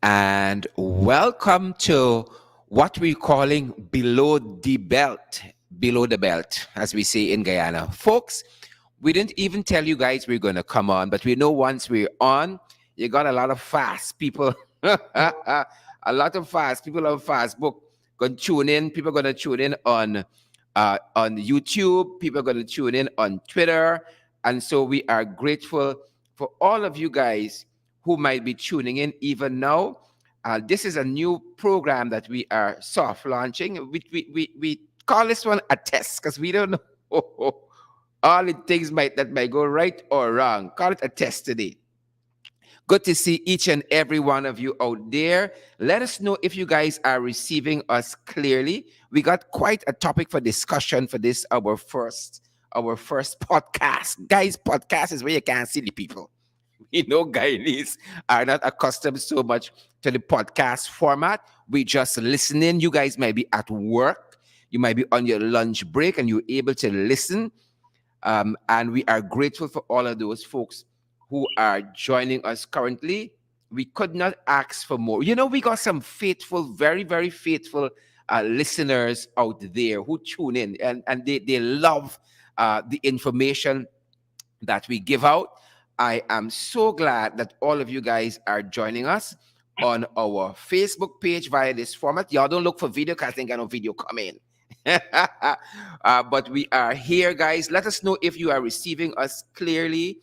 and welcome to what we're calling below the belt, as we say in Guyana. Folks, we didn't even tell you guys we're going to come on, but we know once we're on, you got a lot of fast people, a lot of fast people on Facebook going to tune in. People are going to tune in on YouTube. People are going to tune in on Twitter. And so we are grateful for all of you guys who might be tuning in even now. This is a new program that we are soft launching. We call this one a test because we don't know all the things that might go right or wrong. Call it a test today. Good to see each and every one of you out there. Let us know if you guys are receiving us clearly. We got quite a topic for discussion for this, our first podcast. Guys, podcast is where you can't see the people. You know, Guyanese are not accustomed so much to the podcast format. We just listening. You guys might be at work. You might be on your lunch break and you're able to listen. And we are grateful for all of those folks who are joining us currently. We could not ask for more. You know, we got some faithful, very, very faithful listeners out there who tune in and they love the information that we give out. I am so glad that all of you guys are joining us on our Facebook page via this format. Y'all don't look for video because I think I know video coming. But we are here, guys. Let us know if you are receiving us clearly.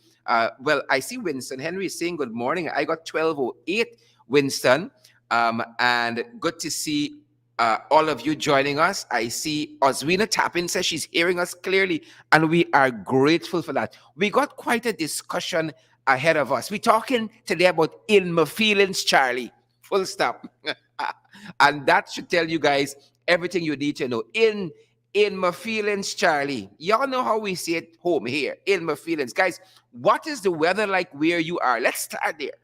Well, I see Winston Henry saying good morning. I got 12:08, Winston. And good to see all of you joining us. I see Oswina Tapin says she's hearing us clearly, and we are grateful for that. We got quite a discussion ahead of us. We're talking today about in my feelings, Charlie. Full stop. And that should tell you guys everything you need to know. In my feelings, Charlie. Y'all know how we say it home here. In my feelings. Guys, what is the weather like where you are? Let's start there.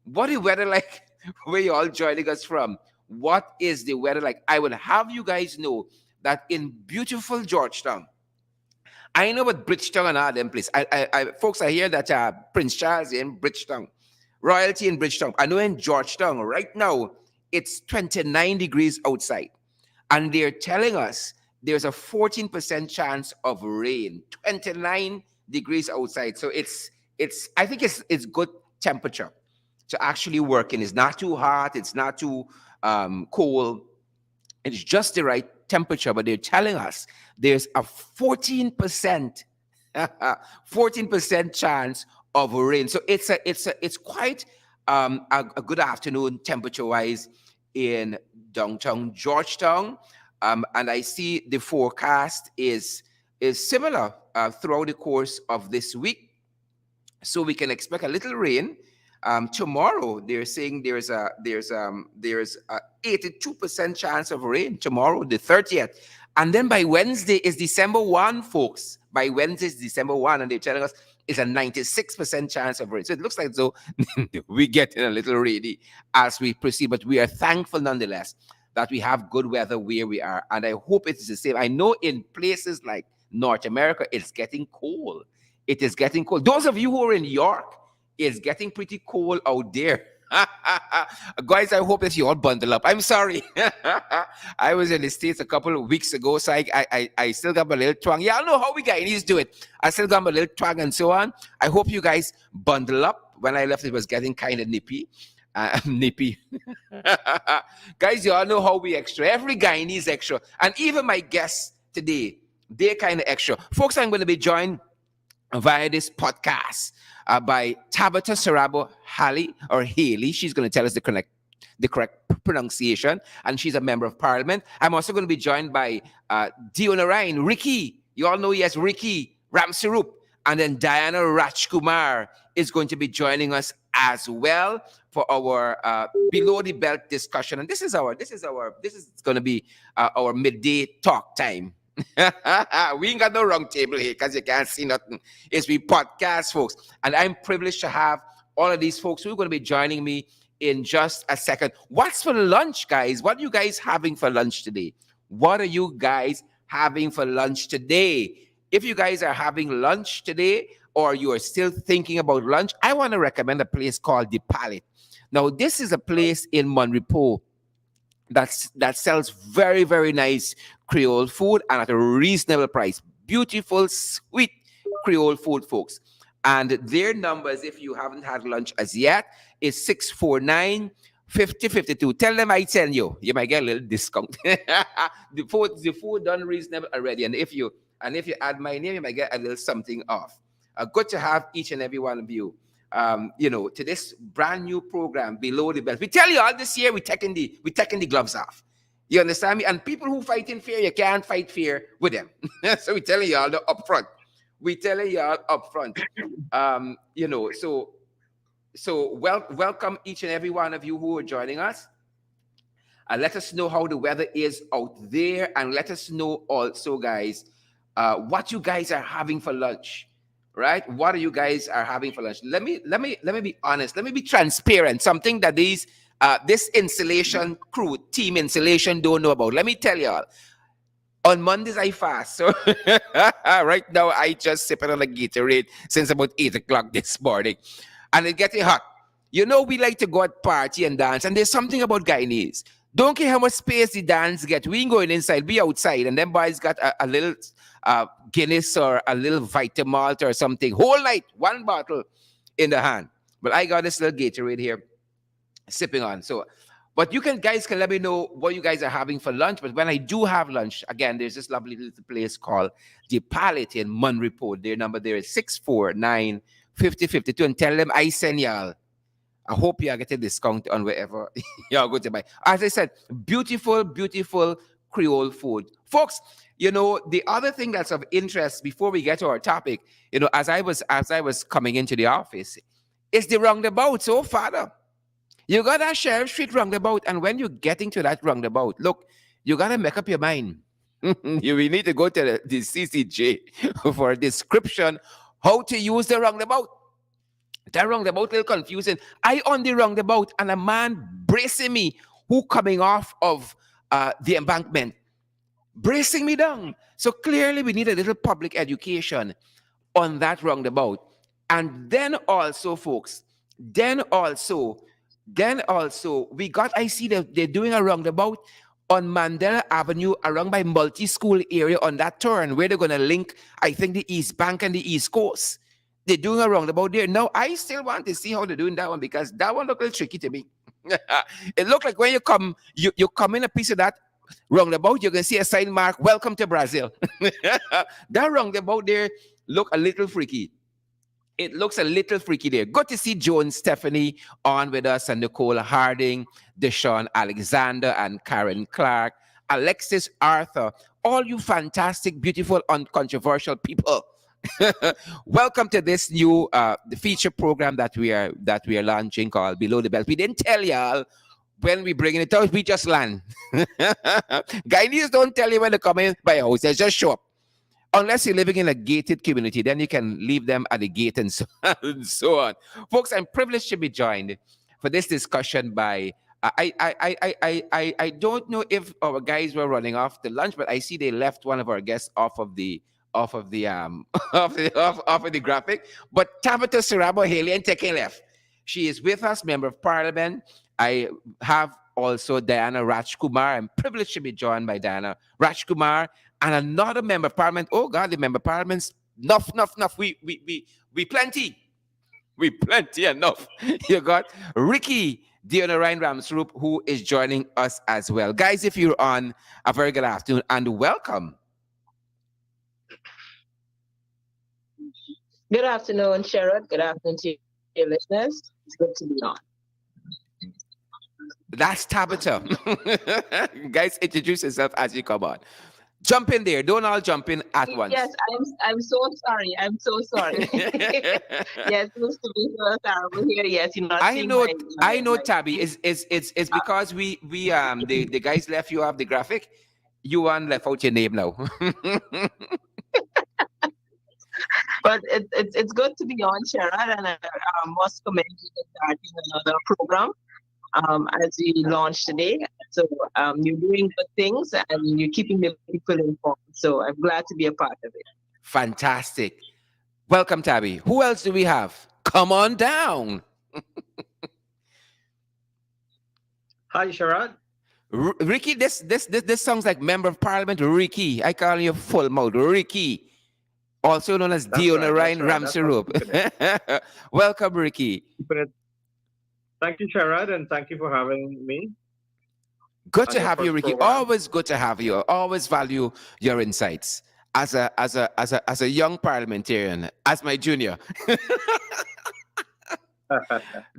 What is the weather like where you all joining us from? What is the weather like? I will have you guys know that in beautiful Georgetown, I know what Bridgetown and all them place. Folks, I hear that Prince Charles in Bridgetown, royalty in Bridgetown. I know in Georgetown right now it's 29 degrees outside, and they're telling us there's a 14% chance of rain. 29 degrees outside, so it's. I think it's good temperature to actually work in. It's not too hot. It's not too cold. It's just the right temperature, but they're telling us there's a 14% 14% chance of rain. So it's quite a good afternoon temperature wise in downtown Georgetown. And I see the forecast is similar throughout the course of this week. So we can expect a little rain. Tomorrow they're saying there's a 82% chance of rain tomorrow, the 30th, and then by Wednesday is December 1, folks. By Wednesday is December 1, and they're telling us it's a 96% chance of rain. So it looks like though we getting a little rainy as we proceed, but we are thankful nonetheless that we have good weather where we are, and I hope it is the same. I know in places like North America it's getting cold. It is getting cold. Those of you who are in York, it's getting pretty cold out there. Guys, I hope that you all bundle up. I'm sorry. I was in the States a couple of weeks ago, so I still got my little twang. Y'all know how we Guyanese do it. I still got my little twang and so on. I hope you guys bundle up. When I left, it was getting kind of nippy. Nippy. Guys, you all know how we extra. Every Guyanese extra. And even my guests today, they're kind of extra. Folks, I'm going to be joined via this podcast by Tabitha Sarabo Haley. She's going to tell us the correct pronunciation, and she's a member of parliament. I'm also going to be joined by Diona Ryan, Ricky. You all know he has Ricky Ramsarup, and then Diana Rajkumar is going to be joining us as well for our below the belt discussion. And this is going to be our midday talk time. We ain't got no round table here because you can't see nothing. It's we podcast, folks. And I'm privileged to have all of these folks who are going to be joining me in just a second. What's for lunch, guys? What are you guys having for lunch today? What are you guys having for lunch today? If you guys are having lunch today, or you are still thinking about lunch, I want to recommend a place called The Palette. Now, this is a place in Monrepo that sells very, very nice Creole food and at a reasonable price. Beautiful, sweet Creole food, folks. And their numbers, if you haven't had lunch as yet, is 649-5052. Tell them I tell you. You might get a little discount. The food done reasonable already. And if you add my name, you might get a little something off. Good to have each and every one of you. To this brand new program, Below the Belt. We tell you all this year, we're taking the gloves off. You understand me? And people who fight in fear, you can't fight fear with them. So we're telling you all up front. We telling you all up front. Welcome each and every one of you who are joining us. Let us know how the weather is out there, and let us know also, guys, what you guys are having for lunch. Right? What are you guys are having for lunch? Let me be honest. Let me be transparent. Something that this installation crew, team installation, don't know about. Let me tell y'all. On Mondays I fast. So right now I just sipping on a Gatorade since about 8 o'clock this morning, and it's getting hot. We like to go at party and dance, and there's something about Guyanese. Don't care how much space the dance get. We ain't going inside. Be outside, and then boys got a little Guinness or a little Vitamalt or something. Whole night, one bottle in the hand. But I got this little Gatorade here, sipping on. So, but guys can let me know what you guys are having for lunch. But when I do have lunch, again, there's this lovely little place called The Palette in Monrepo. Their number there is 649-5052, and tell them I send y'all. I hope you are getting a discount on wherever you're going to buy. As I said, beautiful, beautiful Creole food. Folks, the other thing that's of interest before we get to our topic, as I was coming into the office, is the roundabout. So, Father, you got that Sheriff Street roundabout, and when you're getting to that roundabout, look, you got to make up your mind. You will need to go to the CCJ for a description how to use the roundabout. That roundabout a little confusing. I on the roundabout, and a man bracing me who coming off of the embankment, bracing me down. So clearly we need a little public education on that roundabout. And then also, folks, I see that they're doing a roundabout on Mandela Avenue around by multi-school area on that turn where they're going to link, I think, the East Bank and the East Coast. They're doing a roundabout there. Now, I still want to see how they're doing that one, because that one looked a little tricky to me. It looked like when you come in a piece of that roundabout, you can see a sign mark, "Welcome to Brazil." That roundabout there look a little freaky. It looks a little freaky there. Good to see Joan Stephanie on with us, and Nicole Harding, Deshaun Alexander, and Karen Clark, Alexis Arthur, all you fantastic, beautiful, uncontroversial people. Welcome to this new the feature program that we are launching called Below the Belt. We didn't tell y'all when we bringing it out. We just land. Guyanese don't tell you when they come in by a house. They just show up. Unless you're living in a gated community, then you can leave them at the gate and so on. Folks, I'm privileged to be joined for this discussion by I don't know if our guys were running off the lunch, but I see they left one of our guests off of the off of the graphic. But Tabitha Sarabo Haley and taking left. She is with us, Member of Parliament. I have also Diana Rajkumar. I'm privileged to be joined by Diana Rajkumar and another Member of Parliament. Oh God, the Member of Parliament's enough. We plenty. We plenty enough. You got Ricky Dionarine Ramsroop, who is joining us as well. Guys, if you're on, a very good afternoon and welcome. Good afternoon, Sherrod. Good afternoon to your listeners. It's good to be on. That's Tabitha. Guys, introduce yourself as you come on. Jump in there. Don't all jump in at once. Yes, I'm so sorry. I'm so sorry. Yes, it used to be so terrible here. Yes, you know. I know, Tabby. It's because we the guys left you off the graphic. You want left out your name now. But it's good to be on, Sherrod, and I must commend you for starting another program as we launch today. So you're doing good things and you're keeping the people informed. So I'm glad to be a part of it. Fantastic. Welcome, Tabby. Who else do we have? Come on down. Hi, Sharad. Ricky, this sounds like Member of Parliament Ricky. I call you full mouth. Ricky, also known as That's Dion right. That's Ryan right. That's how Ramsey. I'm keeping it. Welcome, Ricky. Keeping it. Thank you, Sharad, and thank you for having me Good on to your have you, first Ricky. program. Always good to have you. Always value your insights as a young parliamentarian, as my junior.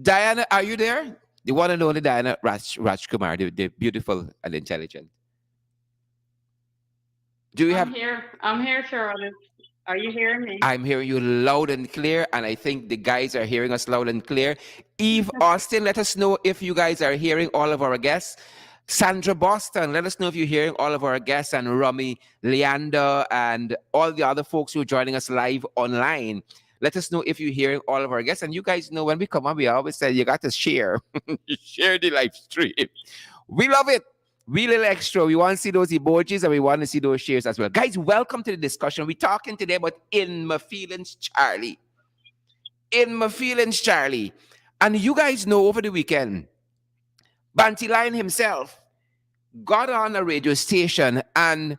Diana, are you there? The one and only Diana Rajkumar, the beautiful and intelligent. Do you have? I'm here. I'm here, Charlotte. Are you hearing me? I'm hearing you loud and clear, and I think the guys are hearing us loud and clear. Eve Austin, let us know if you guys are hearing all of our guests. Sandra Boston, let us know if you're hearing all of our guests, and Rami Leander and all the other folks who are joining us live online. Let us know if you're hearing all of our guests. And you guys know when we come on, we always say you got to share. Share the live stream. We love it. We little extra. We want to see those emojis and we want to see those shares as well. Guys, welcome to the discussion. We're talking today about In My Feelings, Charlie. In My Feelings, Charlie. And you guys know over the weekend, Banty Lion himself got on a radio station and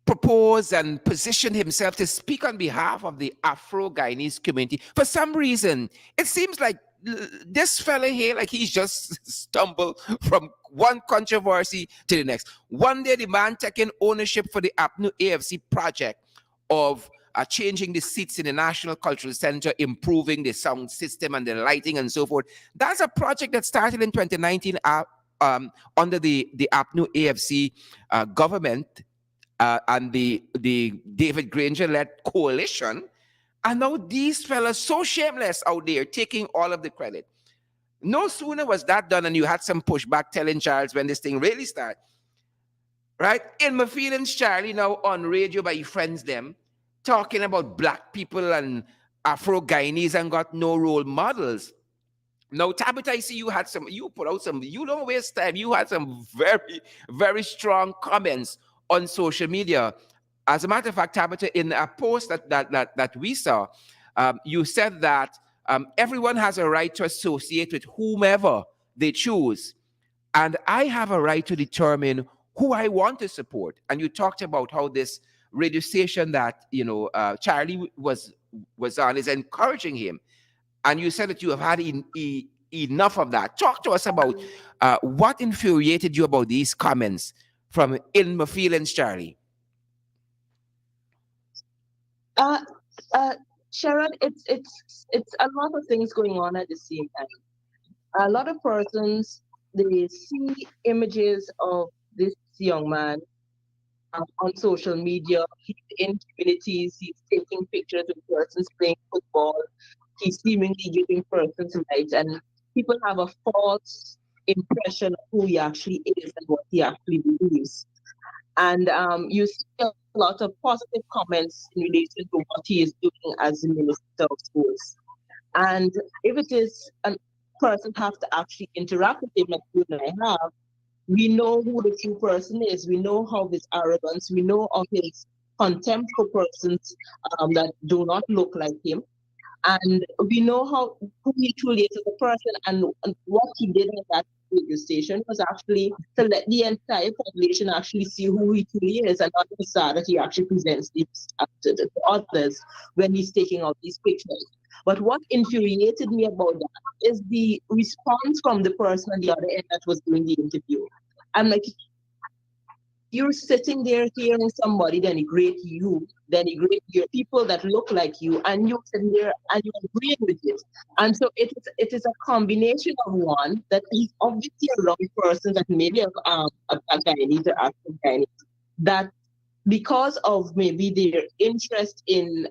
proposed and positioned himself to speak on behalf of the Afro-Guyanese community. For some reason, it seems like this fella here, like he's just stumbled from one controversy to the next. One day, the man taking ownership for the APNU AFC project of changing the seats in the National Cultural Center, improving the sound system and the lighting and so forth. That's a project that started in 2019 under the APNU AFC government and the David Granger-led coalition. And now these fellas so shameless out there taking all of the credit. No sooner was that done and you had some pushback telling Charles when this thing really started. Right? In My Feelings, Charlie, now on radio by friends them, talking about black people and Afro-Guyanese and got no role models. Now, Tabitha, I see you had some, you put out some, you don't waste time. You had some very, very strong comments on social media. As a matter of fact, Tabitha, in a post that we saw, you said that everyone has a right to associate with whomever they choose. And I have a right to determine who I want to support. And you talked about how this radio station that, Charlie was on is encouraging him. And you said that you have had enough of that. Talk to us about what infuriated you about these comments from In My Feelings, Charlie. Sharon, it's a lot of things going on at the same time. A lot of persons, they see images of this young man on social media. He's in communities, he's taking pictures with persons playing football, he's seemingly giving persons rights, and people have a false impression of who he actually is and what he actually believes. And you see a lot of positive comments in relation to what he is doing as the Minister of Schools. And if it is a person have to actually interact with him like you and I have, we know who the true person is. We know how his arrogance, we know of his contempt for persons that do not look like him. And we know who he truly is as a person, and what he did at that radio station was actually to let the entire population actually see who he truly is, and not the facade that he actually presents to others when he's taking out these pictures. But what infuriated me about that is the response from the person on the other end that was doing the interview. I'm like, you're sitting there hearing somebody denigrate you, denigrate your people that look like you, and you're sitting there and you're agreeing with it. And so it is a combination of one, that he's obviously a wrong person that maybe a Guyanese or African Guyanese, that because of maybe their interest in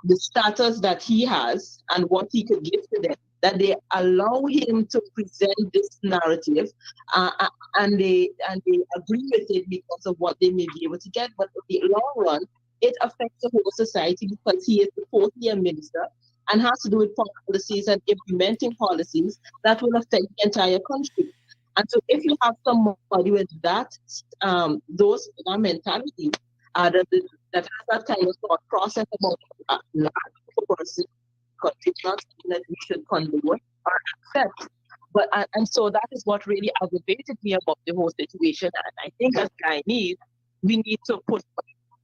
the status that he has and what he could give to them, that they allow him to present this narrative, and they agree with it because of what they may be able to get. But in the long run, it affects the whole society because he is the fourth year minister and has to do with policies and implementing policies that will affect the entire country. And so if you have somebody with that mentality, that has that kind of thought process about lack of person not something that we should condone or accept. But and so that is what really aggravated me about the whole situation. And I think as Guyanese, we need to push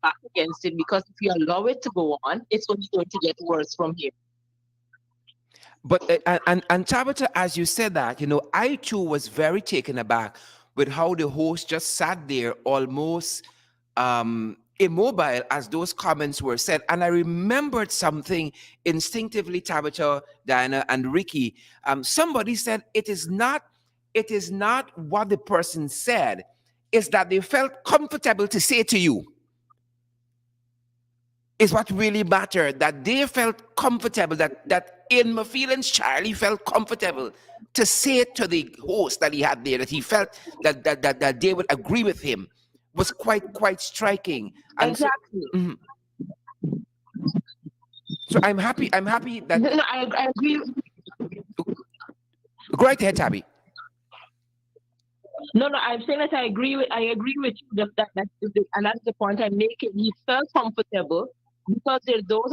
back against it, because if we allow it to go on, it's only going to get worse from here. But and Tabitha, as you said that, you know, I too was very taken aback with how the host just sat there almost immobile as those comments were said. And I remembered something instinctively, Tabitha, Diana, and Ricky. Somebody said it is not what the person said, it's that they felt comfortable to say to you. Is what really mattered, that they felt comfortable, that in my feelings, Charlie felt comfortable to say to the host that he had there, that he felt that they would agree with him, was quite striking. And exactly. So I'm happy that... No, I agree. Go right ahead, Tabby. No, I'm saying that I agree with you, and that's the point I'm making. He felt comfortable because there are those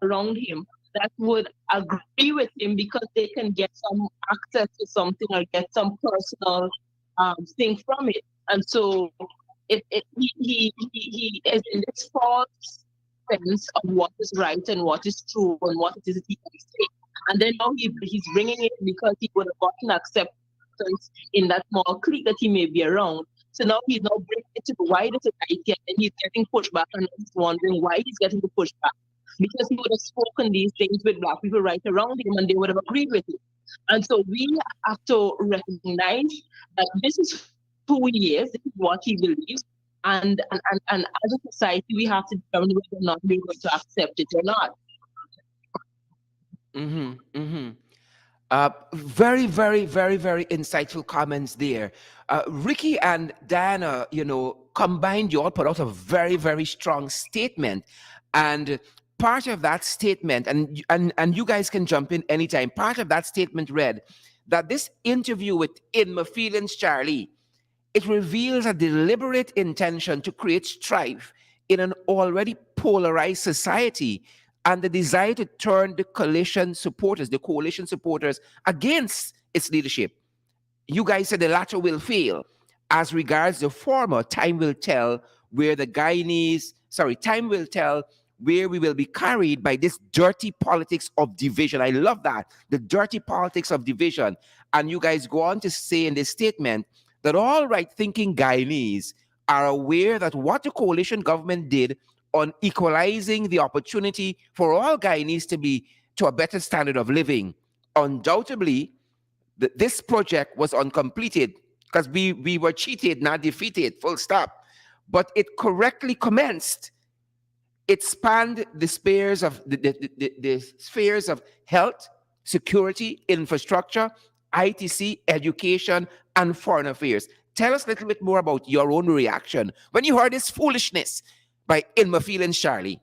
around him that would agree with him because they can get some access to something or get some personal thing from it. And so he is in this false sense of what is right and what is true and what it is that he can say. And then now he's bringing it because he would have gotten acceptance in that small clique that he may be around. So now he's now bringing it to the wider society, and he's getting pushback, and he's wondering why he's getting the pushback. Because he would have spoken these things with Black people right around him, and they would have agreed with it. And so we have to recognize that this is who he is, this is what he believes, and as a society, we have to determine whether or not we're going to accept it or not. Very, very, very, very insightful comments there. Ricky and Diana, you know, combined, you all put out a very, very strong statement. And part of that statement, and you guys can jump in anytime, part of that statement read that this interview with In My Feelings, Charlie, it reveals a deliberate intention to create strife in an already polarized society, and the desire to turn the coalition supporters against its leadership. You guys said the latter will fail. As regards the former, time will tell where we will be carried by this dirty politics of division. I love that, the dirty politics of division. And you guys go on to say in this statement that all right-thinking Guyanese are aware that what the coalition government did on equalizing the opportunity for all Guyanese to a better standard of living. Undoubtedly, this project was uncompleted because we were cheated, not defeated, full stop. But it correctly commenced. It spanned the spheres of the spheres of health, security, infrastructure, ITC, education, and foreign affairs. Tell us a little bit more about your own reaction when you heard this foolishness by In My Feelings, Charlie.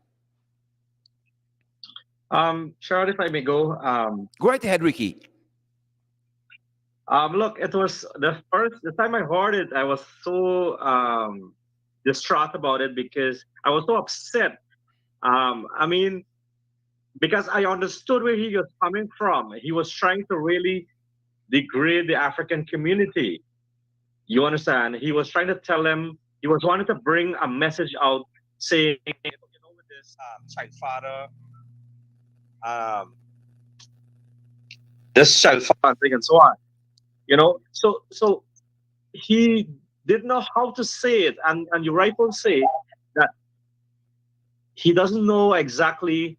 Charlotte, if I may go. Go right ahead, Ricky. Look, it was the time I heard it, I was so distraught about it because I was so upset. I mean, because I understood where he was coming from. He was trying to really degrade the African community. You understand? He was trying to tell them, he was wanting to bring a message out saying, you know, with this child father thing and so on, you know. So he didn't know how to say it, and you rightfully say that he doesn't know exactly.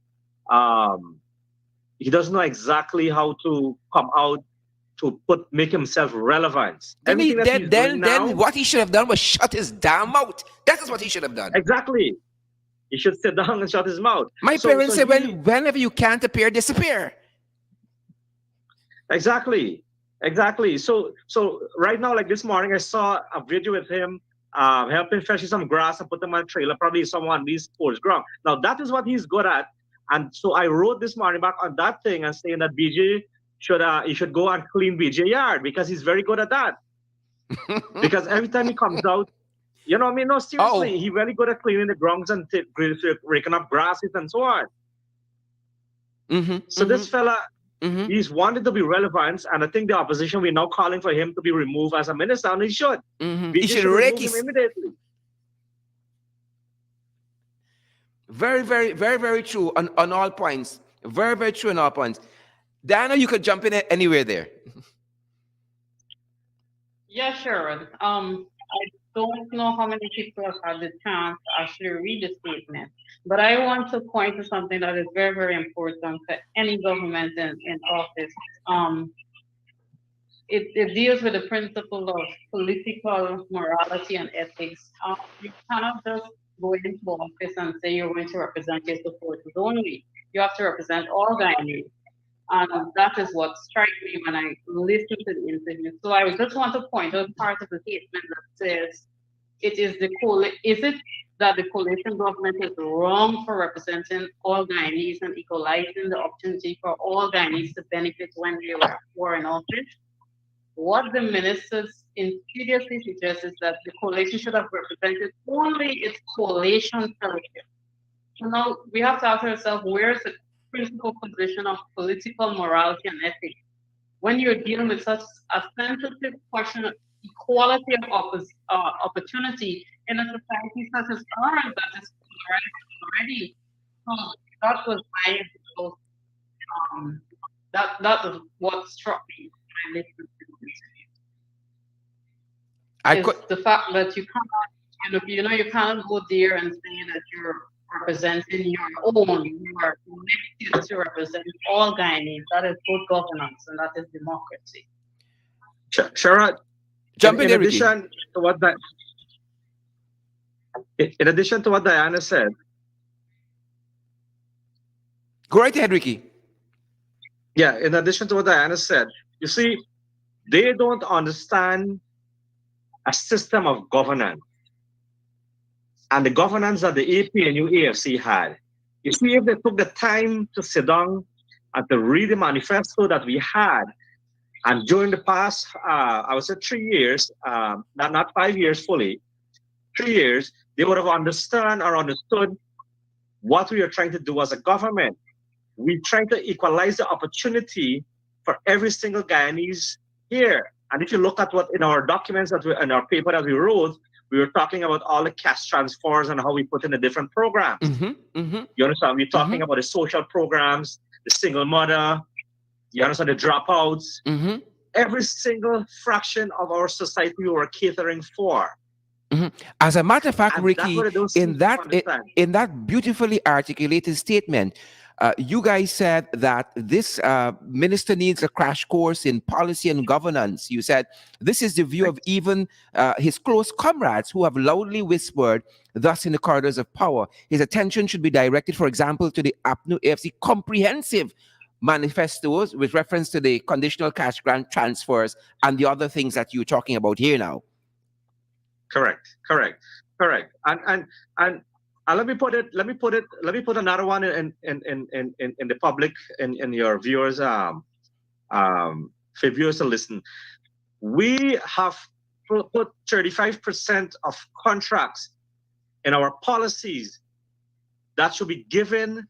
He doesn't know exactly how to come out to make himself relevant. Then what he should have done was shut his damn mouth. That is what he should have done. Exactly. He should sit down and shut his mouth. My parents say, whenever you can't appear, disappear. Exactly. So right now, like this morning, I saw a video with him helping fetch some grass and put them on a trailer, probably someone these poor's ground. Now that is what he's good at. And so I wrote this morning back on that thing and saying that BJ should go and clean BJ yard because he's very good at that. Because every time he comes out, You know what I mean? No, seriously, Oh. he really good at cleaning the grounds and raking up grasses and so on. So this fella, he's wanted to be relevant, and I think the opposition, we're now calling for him to be removed as a minister, and he should. We He just should should rake remove him his. immediately. Very, very, very, very true on all points. Very, very true on all points. Diana, you could jump in anywhere there. Yeah, sure. I don't know how many people have had the chance to actually read the statement, but I want to point to something that is very, very important for any government in office. It deals with the principle of political morality and ethics. You cannot just go into office and say you're going to represent your supporters only. You have to represent all Guyanese. And that is what struck me when I listened to the interview. So I just want to point out part of the statement that says is it that the coalition government is wrong for representing all Guyanese and equalizing the opportunity for all Guyanese to benefit when they were in office? What the ministers insidiously suggest is that the coalition should have represented only its coalition fellowship. So now we have to ask ourselves, where is the principal position of political morality and ethics when you're dealing with such a sensitive question of equality of opportunity in a society such as ours that is already. So that was my that was what struck me when I listened to the fact that you cannot, you can't go there and say that you're representing your own. You are elected to represent all Guyanese. That is good governance and that is democracy. Sharad, jump in, addition to what in addition to what Diana said. Go right ahead, Ricky. Yeah, in addition to what Diana said, you see, they don't understand a system of governance and the governance that the APNU AFC had. You see, if they took the time to sit down and to read the manifesto that we had, and during the past, I would say 3 years, not 5 years fully, 3 years, they would have understood what we are trying to do as a government. We try to equalize the opportunity for every single Guyanese here. And if you look at what in our documents in our paper that we wrote, we were talking about all the cash transfers and how we put in the different programs. You understand? We're talking about the social programs, the single mother, you understand, the dropouts. Every single fraction of our society we were catering for. As a matter of fact, And Ricky, in that beautifully articulated statement, you guys said that this minister needs a crash course in policy and governance. You said this is the view of even his close comrades who have loudly whispered thus in the corridors of power. His attention should be directed, for example, to the APNU AFC comprehensive manifestos with reference to the conditional cash grant transfers and the other things that you're talking about here now. Correct. And let me put another one in the public, in your viewers, for viewers to listen. We have put 35% of contracts in our policies that should be given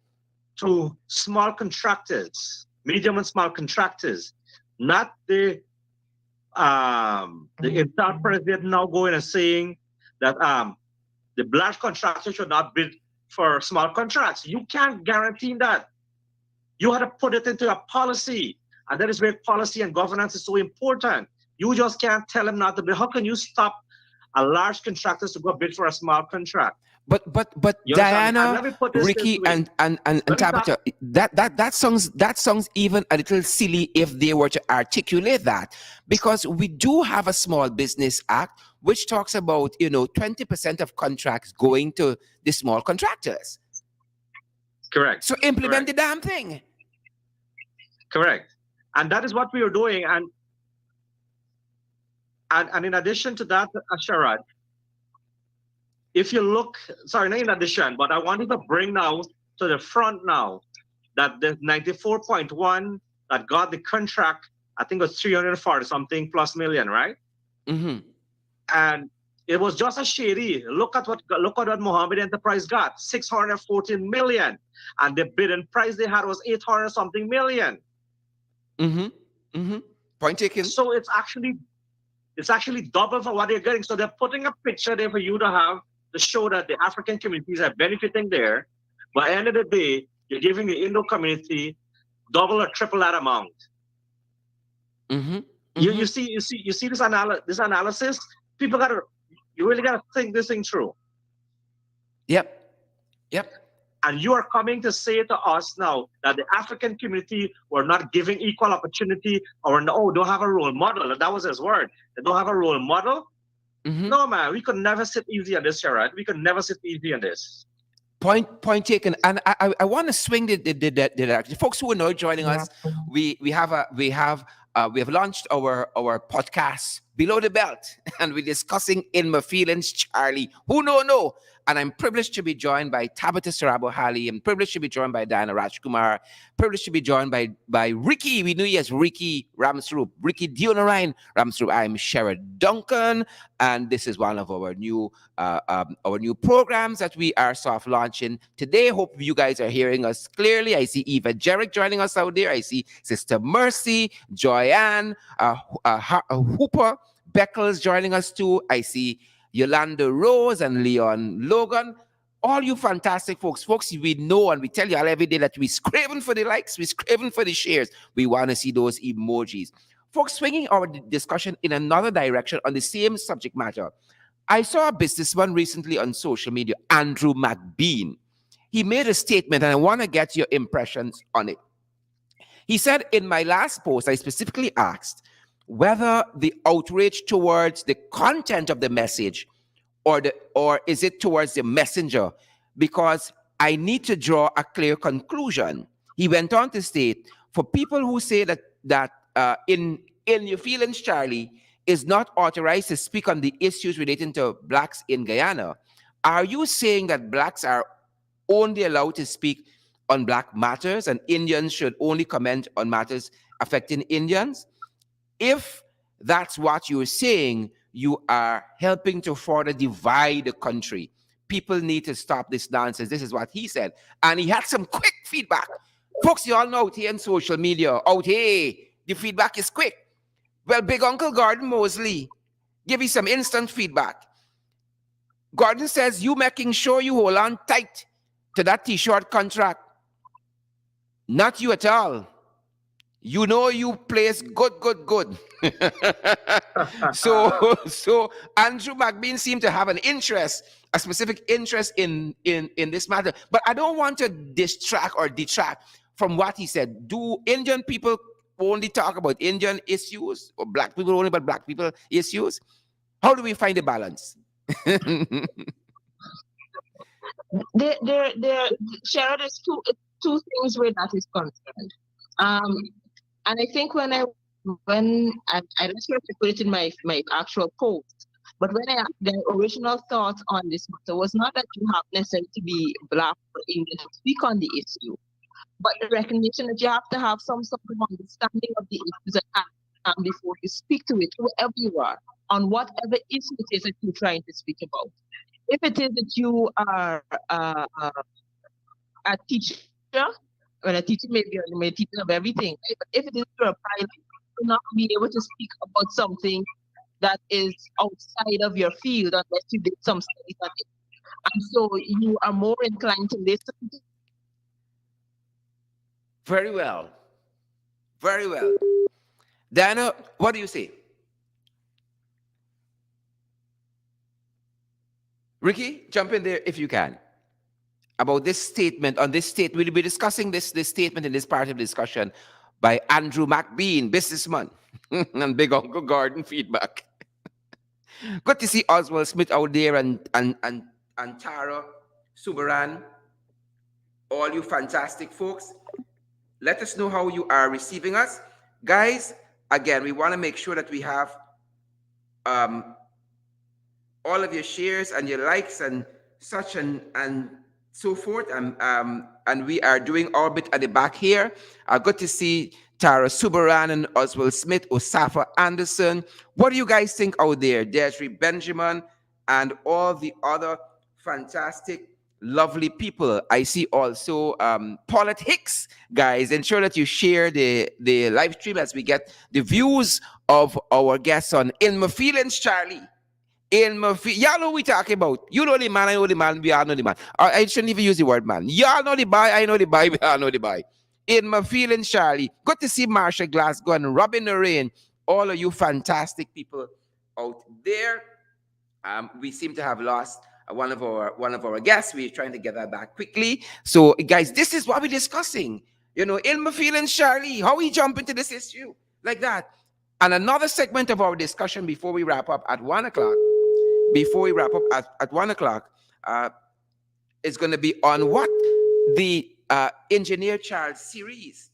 to small contractors, medium and small contractors, not the entire president now going and saying that the large contractors should not bid for small contracts. You can't guarantee that. You have to put it into a policy, and that is where policy and governance is so important. You just can't tell them not to bid. How can you stop a large contractor to go bid for a small contract? But Diana, Ricky, and Tabitha, that sounds even a little silly if they were to articulate that, because we do have a Small Business Act which talks about 20% of contracts going to the small contractors. Correct. So implement the damn thing. Correct, and that is what we are doing. And in addition to that, Sharad, if you look, sorry, not in addition, but I wanted to bring now to the front now that the 94.1 that got the contract, I think it was 340 something plus million, right? Mm-hmm. And It was just a shady. Look at what Mohammed Enterprise got, 614 million, and the bidding price they had was 800 something million. Mm-hmm. Mm-hmm. Point taken. So it's actually double for what they're getting. So they're putting a picture there for you to have to show that the African communities are benefiting there. But at the end of the day, you're giving the Indo community double or triple that amount. Mm-hmm. You Mm-hmm. you see this analysis. You really gotta think this thing through. Yep. Yep. And you are coming to say to us now that the African community were not giving equal opportunity, or no, don't have a role model. That was his word. They don't have a role model. Mm-hmm. No, man, we could never sit easy on this, right? We could never sit easy on this. Point taken. And I want to swing the folks who are now joining us. We have launched our podcast Below the Belt, and we're discussing In My Feelings, Charlie. Who no? And I'm privileged to be joined by Tabitha Sarabo Hali. I'm privileged to be joined by Diana Rajkumar. Privileged to be joined by Ricky. We knew he as Ricky Ramsroop. Ricky Dionarine Ramsroop. I'm Sherrod Duncan, and this is one of our new programs that we are soft launching today. Hope you guys are hearing us clearly. I see Eva Jarek joining us out there. I see Sister Mercy, Joyanne, Hooper Beckles joining us too. I see Yolanda Rose and Leon Logan. All you fantastic folks, we know and we tell you all every day that we're craving for the likes, we're craving for the shares. We want to see those emojis. Folks, swinging our discussion in another direction on the same subject matter. I saw a businessman recently on social media, Andrew McBean. He made a statement, and I want to get your impressions on it. He said, in my last post, I specifically asked whether the outrage towards the content of the message or is it towards the messenger, because I need to draw a clear conclusion. He went on to state, for people who say that in Your Feelings, Charlie, is not authorized to speak on the issues relating to blacks in Guyana, are you saying that blacks are only allowed to speak on black matters and Indians should only comment on matters affecting Indians? If that's what you're saying, you are helping to further divide the country. People need to stop this nonsense. This is what he said. And he had some quick feedback. Folks, you all know out here on social media, the feedback is quick. Well, Big Uncle Gordon Mosley, give you some instant feedback. Gordon says, you making sure you hold on tight to that T-shirt contract. Not you at all. You know you plays good. So Andrew McBean seemed to have a specific interest in this matter. But I don't want to distract or detract from what he said. Do Indian people only talk about Indian issues, or black people only about black people issues? How do we find the balance? Sharon, there's two things where that is concerned. And I think when I don't sure if I put it in my actual post, but when the original thought on this matter was not that you have necessarily to be black or Indian to speak on the issue, but the recognition that you have to have some sort of understanding of the issues at hand before you speak to it, whoever you are, on whatever issue it is that you're trying to speak about. If it is that you are a teacher, when a teacher may be a teacher of everything, right? But if it is you're a pilot, you will not be able to speak about something that is outside of your field unless you did some studies on it. And so you are more inclined to listen. Very well. Diana, what do you say? Ricky, jump in there if you can. About this statement, we'll be discussing this statement in this part of the discussion by Andrew McBean, businessman, and Big Uncle Gordon feedback. Good to see Oswald Smith out there and Tara Subaran, all you fantastic folks. Let us know how you are receiving us. Guys, again, we want to make sure that we have all of your shares and your likes and such and so forth. And we are doing our bit at the back here. Good to see Tara Subaran and Oswald Smith, Osafa Anderson. What do you guys think out there? Desiree Benjamin and all the other fantastic, lovely people. I see also Paulette Hicks, guys. Ensure that you share the live stream as we get the views of our guests on In My Feelings, Charlie. In my y'all know what we talking about. You know the man, I know the man, we all know the man. I shouldn't even use the word man. Y'all know the boy, I know the boy, we all know the boy. In My Feelings, Charlie. Good to see Marsha Glasgow and Robin Lorraine. All of you fantastic people out there. We seem to have lost one of our guests. We're trying to get that back quickly. So, guys, this is what we're discussing. You know, In My Feelings, Charlie. How we jump into this issue like that. And another segment of our discussion before we wrap up at 1 o'clock. Before we wrap up at 1 o'clock, is going to be on what the Engineer Charles series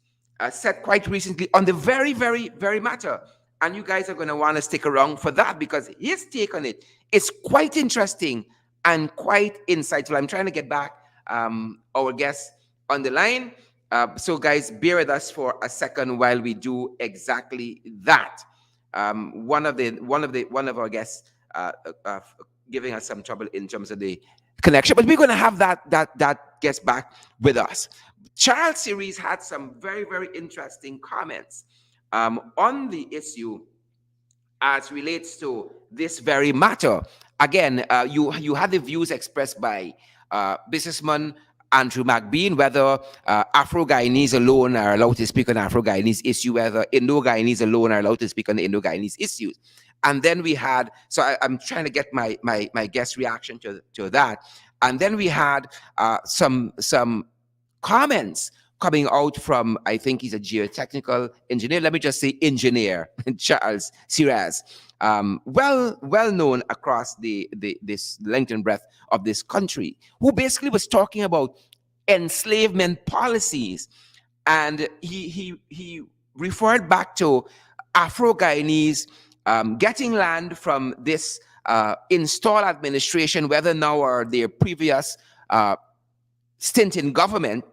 said quite recently on the very, very, very matter. And you guys are going to want to stick around for that because his take on it is quite interesting and quite insightful. I'm trying to get back our guests on the line. So guys, bear with us for a second while we do exactly that. One of our guests giving us some trouble in terms of the connection, but we're going to have that guest back with us. Charles Series had some very, very interesting comments on the issue as relates to this very matter. Again, you had the views expressed by businessman Andrew McBean, whether Afro-Guyanese alone are allowed to speak on Afro-Guyanese issue, whether Indo-Guyanese alone are allowed to speak on the Indo-Guyanese issues. And then we had, so I'm trying to get my guest reaction to that. And then we had some comments coming out from, I think he's a geotechnical engineer. Let me just say engineer, Charles Siraz. Well known across this length and breadth of this country, who basically was talking about enslavement policies. And he referred back to Afro-Guyanese getting land from this installed administration, whether now or their previous stint in government,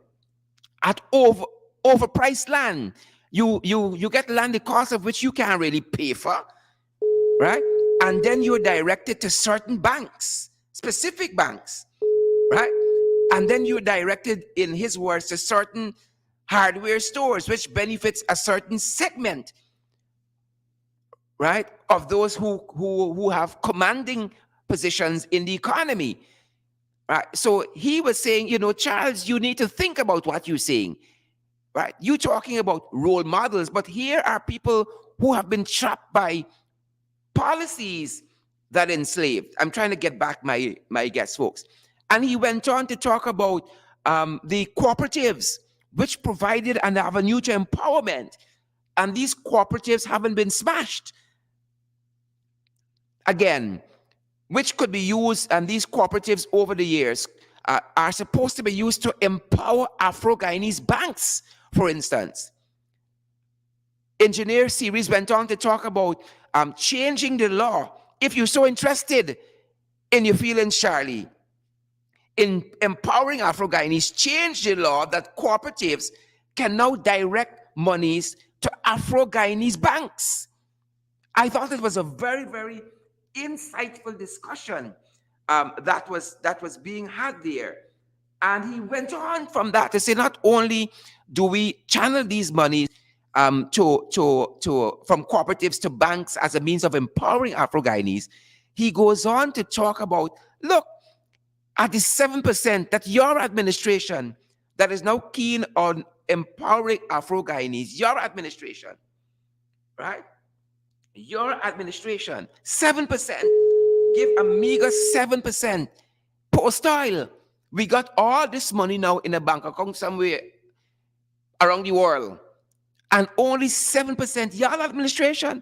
at overpriced land. You get land the cost of which you can't really pay for, right? And then you're directed to certain banks, specific banks, right? And then you're directed, in his words, to certain hardware stores, which benefits a certain segment, right, of those who have commanding positions in the economy. Right? So he was saying, you know, Charles, you need to think about what you're saying. Right? You're talking about role models, but here are people who have been trapped by policies that enslaved. I'm trying to get back my guest folks. And he went on to talk about the cooperatives, which provided an avenue to empowerment. And these cooperatives haven't been smashed. Again, which could be used, and these cooperatives over the years are supposed to be used to empower Afro-Guyanese banks, for instance. Engineer Series went on to talk about changing the law. If you're so interested in your feelings, Charlie, in empowering Afro-Guyanese, change the law that cooperatives can now direct monies to Afro-Guyanese banks. I thought it was a very, very insightful discussion that was being had there. And he went on from that to say, not only do we channel these monies from cooperatives to banks as a means of empowering Afro-Guyanese, he goes on to talk about, look, at the 7% that your administration that is now keen on empowering Afro-Guyanese, your administration, right? Your administration, 7%, give a meager 7% post-oil. We got all this money now in a bank account somewhere around the world. And only 7%, your administration,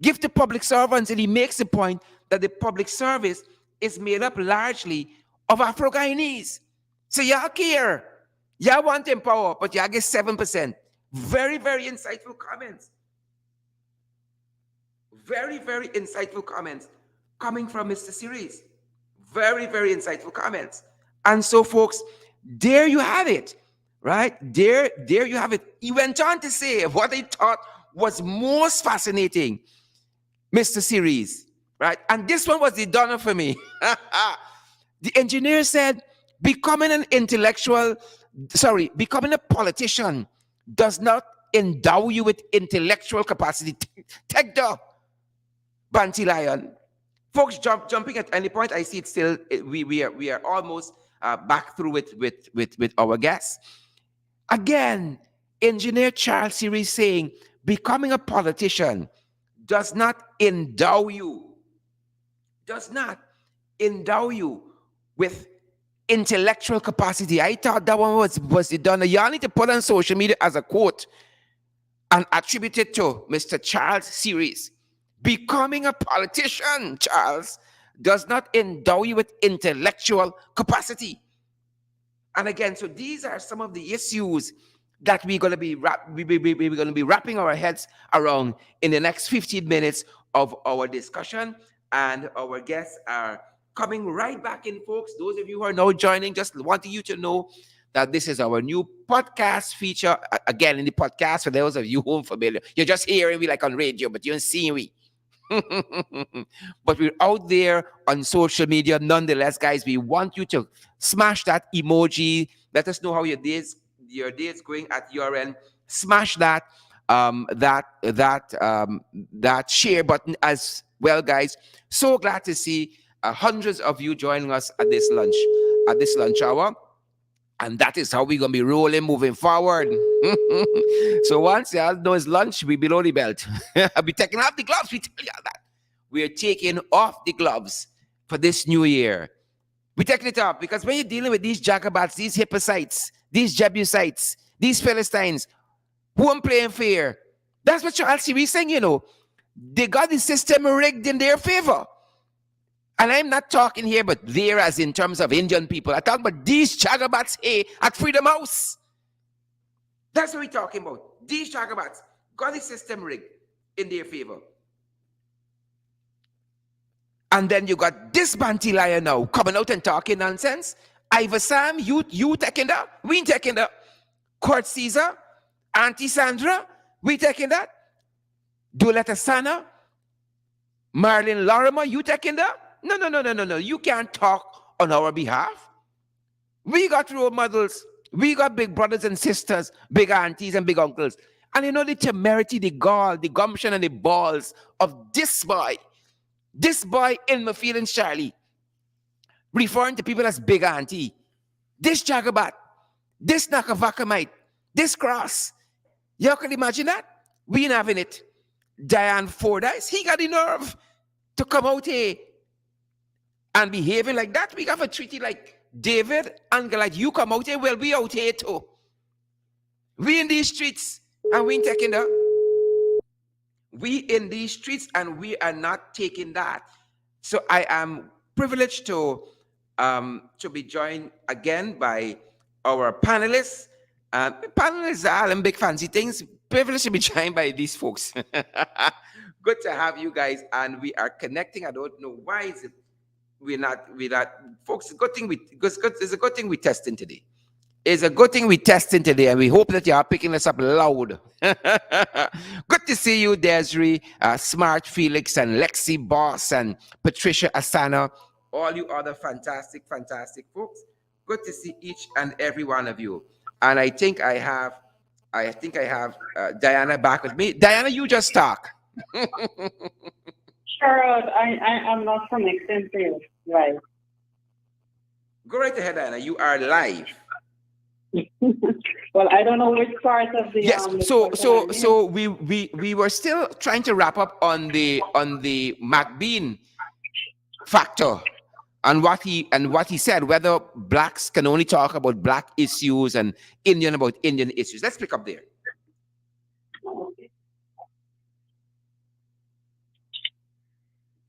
give to public servants. And he makes the point that the public service is made up largely of Afro-Guyanese. So y'all care. Y'all want to empower, but y'all get 7%. Very, very insightful comments. Very, very insightful comments coming from Mr. Series. Very, very insightful comments. And so, folks, there you have it, right? There you have it. He went on to say what I thought was most fascinating, Mr. Series, right? right? And this one was the donor for me. The engineer said, becoming becoming a politician does not endow you with intellectual capacity. Take the Banty Lion. Folks jumping at any point. I see it still. We are almost back through with our guests. Again, Engineer Charles Series saying, becoming a politician does not endow you with intellectual capacity. I thought that one was done. Y'all need to put on social media as a quote and attribute it to Mr. Charles Series. Becoming a politician, Charles, does not endow you with intellectual capacity. And again, so these are some of the issues that we're going to be wrapping our heads around in the next 15 minutes of our discussion. And our guests are coming right back in, folks. Those of you who are now joining, just wanting you to know that this is our new podcast feature. Again, in the podcast, for those of you who are familiar, you're just hearing me like on radio, but you're seeing me. But we're out there on social media nonetheless, guys. We want you to smash that emoji. Let us know how your day's going at your end. Smash that that share button as well, guys. So glad to see hundreds of you joining us at this lunch hour. And that is how we're going to be rolling moving forward. So once y'all know it's lunch, we below the belt. I'll be taking off the gloves. We tell y'all that. We're taking off the gloves for this new year. We're taking it off because when you're dealing with these Jacobats, these Hippocytes, these Jebusites, these Philistines, who I'm playing fair, that's what Charles Series saying, you know. They got the system rigged in their favor. And I'm not talking here, but there as in terms of Indian people. I talk about these Chagabats here at Freedom House. That's what we're talking about. These Chagabats got the system rigged in their favor. And then you got this Banty Lion now coming out and talking nonsense. Ivor Sam, you taking that? We ain't taking that. Court Caesar, Auntie Sandra, we taking that. Duleta Sana, Marilyn Lorimer, you taking that? No. You can't talk on our behalf. We got role models. We got big brothers and sisters, big aunties and big uncles. And you know the temerity, the gall, the gumption, and the balls of this boy in my feelings, Charlie, referring to people as big auntie, this Jagabat, this Nakavakamite, this Cross. You can imagine that? We ain't having it. Diane Fordyce, he got the nerve to come out here and behaving like that. We have a treaty like David and Goliath. You come out here, well, we out here too. We in these streets and we ain't taking that. We in these streets and we are not taking that. So I am privileged to be joined again by our panelists. Panelists are all them big fancy things. Privileged to be joined by these folks. Good to have you guys, and we are connecting. I don't know why is it we're not folks. It's a good thing we're testing today. It's a good thing we're testing today, and we hope that you are picking us up loud. Good to see you, Desiree, Smart Felix, and Lexi Boss, and Patricia Asana, all you other fantastic folks. Good to see each and every one of you. And I think I have Diana back with me. Diana, you just talk. Sure, I'm not connected to you. Right. Go right ahead, Diana. You are live. Well, I don't know which part of the yes. So we were still trying to wrap up on the McBean factor and what he said, whether blacks can only talk about black issues and Indian about Indian issues. Let's pick up there. Okay.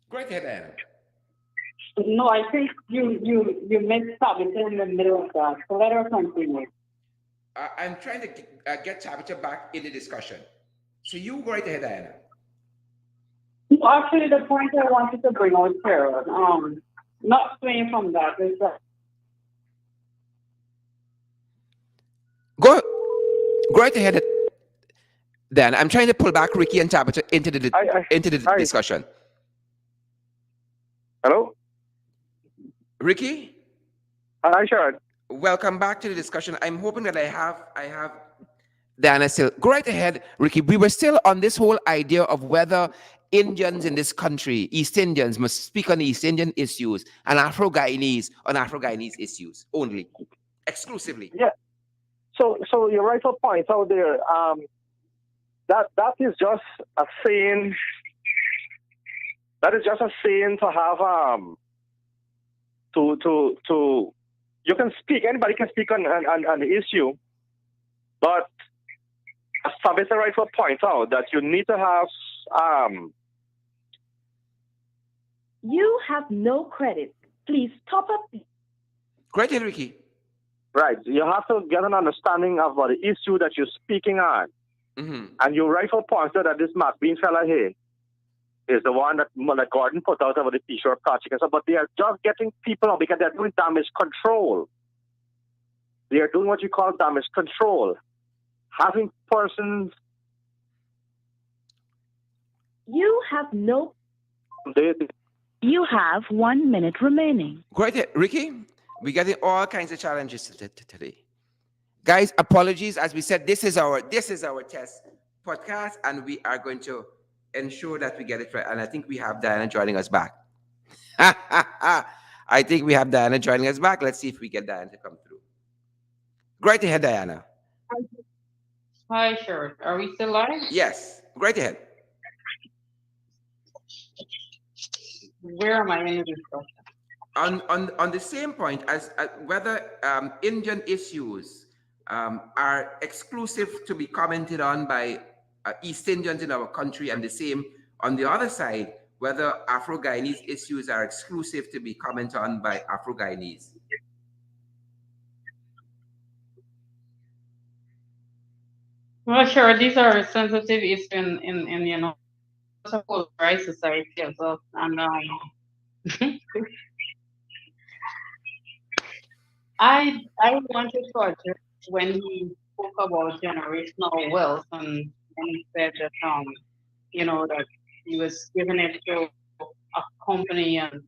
Go right ahead, Diana. No, I think you mixed up in the middle of that. So let her continue. I'm trying to get Tabitha back in the discussion. So you go right ahead, Diana. No, actually, the point I wanted to bring out here, not swaying from that, is that go right ahead, Dan. I'm trying to pull back Ricky and Tabitha into the discussion. Hello? Ricky, Hi, Sharon. welcome back to the discussion. I'm hoping that I have Diana still. Go right ahead, Ricky. We were still on this whole idea of whether Indians in this country, East Indians, must speak on East Indian issues and Afro-Guyanese on Afro-Guyanese issues only, exclusively. Yeah. So your rightful point out there. That is just a saying. That is just a saying to have to you can speak. Anybody can speak on the issue, but as Tabitha rightful points out that you need to have You have no credit. Please top up. Go right ahead, Ricky. right. You have to get an understanding of what the issue that you're speaking on. Mm-hmm. And your rightful point out that this McBean fella here is the one that Gordon put out about the T-shirt project and stuff, but they are just getting people out because they're doing damage control. They are doing what you call damage control. Having persons You have no. they You have 1 minute remaining. Go right ahead, Ricky. We're getting all kinds of challenges today. Guys, apologies. As we said, this is our test podcast, and we are going to ensure that we get it right. And I think we have Diana joining us back. I think we have Diana joining us back. Let's see if we get Diana to come through. Go right ahead, Diana. Hi, sure. Are we still live? Yes, go right ahead. Where am I in the discussion? On the same point as whether Indian issues are exclusive to be commented on by East Indians in our country, and the same on the other side, whether Afro-Guyanese issues are exclusive to be commented on by Afro-Guyanese. Well, sure. These are sensitive issues in a whole right society as well. And I wanted to address when he spoke about generational wealth and he said that that he was giving it to a company, and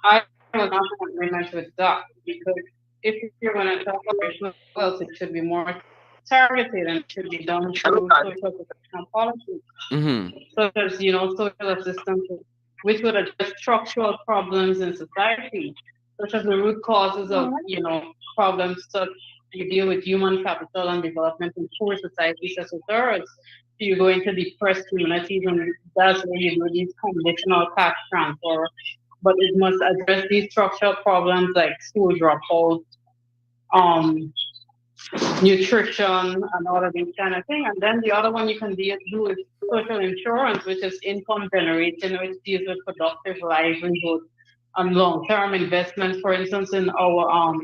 I was not in agreement with that, because if you're going to talk about generational wealth, it should be more targeted and should be done through social protection policies, Mm-hmm. such as social assistance, which would address structural problems in society, such as the root causes of problems such you deal with human capital and development in poor societies such as ours. So you go into depressed communities, and that's where you do these conditional cash transfer. But it must address these structural problems like school dropouts, nutrition, and all of these kind of things. And then the other one you can do is social insurance, which is income generation, which deals with productive livelihood and long-term investment. For instance, in our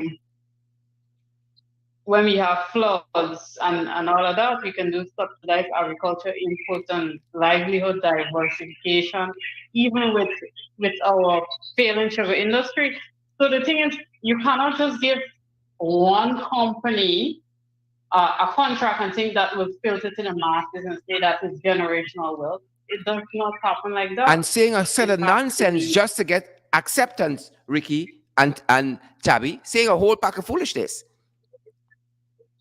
when we have floods and all of that, we can do subsidized agriculture input and livelihood diversification, even with our failing sugar industry. So the thing is, you cannot just give one company a contract and think that will filter to the masses and say that is generational wealth. It does not happen like that. And saying a set of It has to nonsense be- just to get acceptance, Ricky and Tabby, saying a whole pack of foolishness.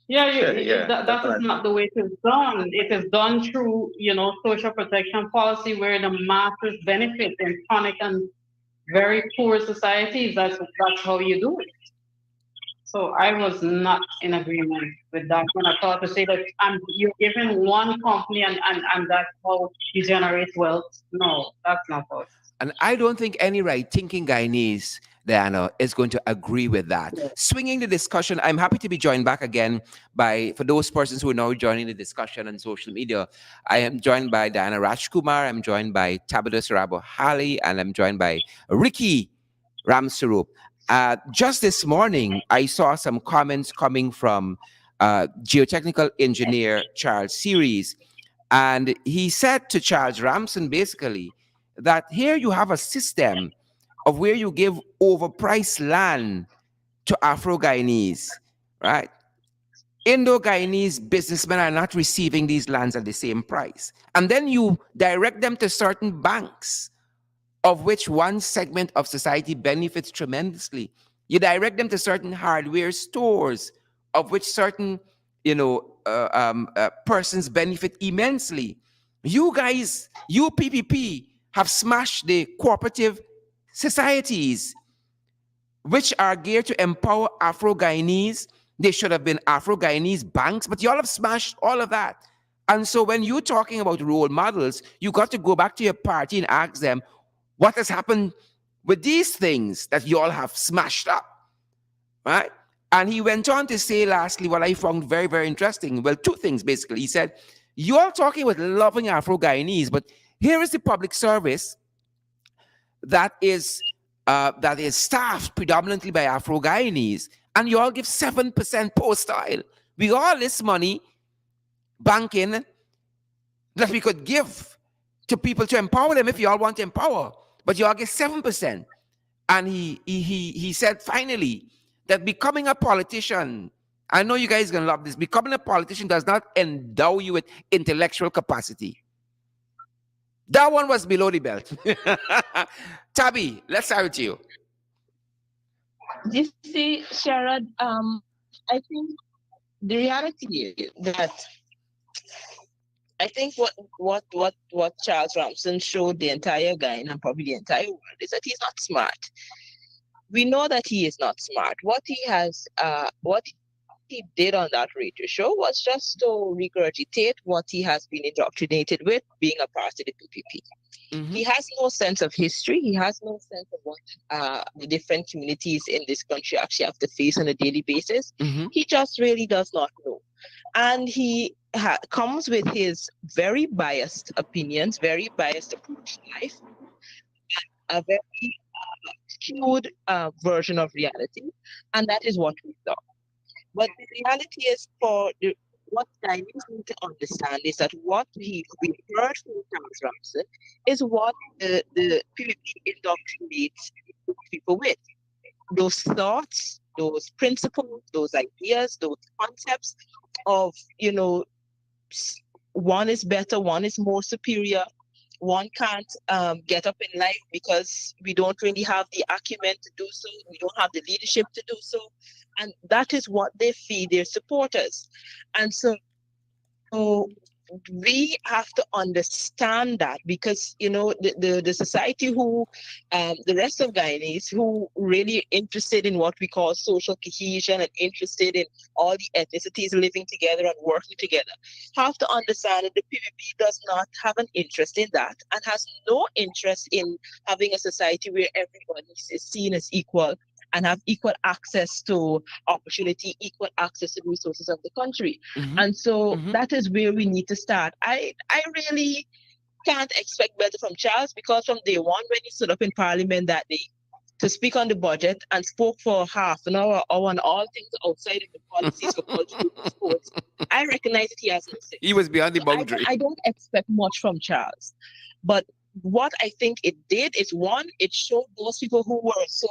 Yeah, Yeah, that that's is right. not the way it is done. It is done through, social protection policy where the masses benefit in chronic and very poor societies. That's how you do it. So I was not in agreement with that when I thought to say that you're giving one company and that's how you generate wealth. No, that's not how it is. And I don't think any right-thinking Guyanese, Diana, is going to agree with that. Yeah. Swinging the discussion, I'm happy to be joined back again for those persons who are now joining the discussion on social media. I am joined by Diana Rajkumar, I'm joined by Tabitha Sarabo Hali, and I'm joined by Ricky Ramsarup. Just this morning, I saw some comments coming from geotechnical engineer Charles Series, and he said to Charles Ramson basically that here you have a system of where you give overpriced land to Afro-Guyanese, right? Indo-Guyanese businessmen are not receiving these lands at the same price. And then you direct them to certain banks of which one segment of society benefits tremendously. You direct them to certain hardware stores, of which certain, persons benefit immensely. You guys, you PPP, have smashed the cooperative societies, which are geared to empower Afro-Guyanese. They should have been Afro-Guyanese banks, but y'all have smashed all of that. And so when you're talking about role models, you got to go back to your party and ask them, what has happened with these things that y'all have smashed up, right? And he went on to say, lastly, what I found very, very interesting. Well, two things, basically. He said, you're talking about loving Afro-Guyanese, but here is the public service that is staffed predominantly by Afro-Guyanese, and you all give 7% post-style. We got all this money banking that we could give to people to empower them if you all want to empower, but you all get 7%. And he said finally that becoming a politician, I know you guys are gonna love this, becoming a politician does not endow you with intellectual capacity. That one was below the belt. Tabby, let's start with you. You see, Sherrod, I think the reality is that I think what Charles Ramson showed the entire Guyana and probably the entire world is that he's not smart. We know that he is not smart. What he did on that radio show was just to regurgitate what he has been indoctrinated with, being a part of the PPP. Mm-hmm. He has no sense of history. He has no sense of what the different communities in this country actually have to face on a daily basis. Mm-hmm. He just really does not know. And he comes with his very biased opinions, very biased approach to life, a very skewed version of reality. And that is what we saw. But the reality is, what Chinese need to understand is that what we heard from Charles Ramson is what the PPP indoctrinates people with. Those thoughts, those principles, those ideas, those concepts of, one is better, one is more superior, one can't get up in life because we don't really have the acumen to do so, we don't have the leadership to do so. And that is what they feed their supporters. And so we have to understand that, because the society who the rest of Guyanese who really interested in what we call social cohesion and interested in all the ethnicities living together and working together have to understand that the PPP does not have an interest in that and has no interest in having a society where everybody is seen as equal and have equal access to opportunity, equal access to the resources of the country. Mm-hmm. And so that is where we need to start. I really can't expect better from Charles, because from day one, when he stood up in Parliament that day to speak on the budget and spoke for half an hour on all things outside of the policies for culture and sports, I recognize that he has no sense. He was beyond the boundary. I don't expect much from Charles. But what I think it did is, one, it showed those people who were so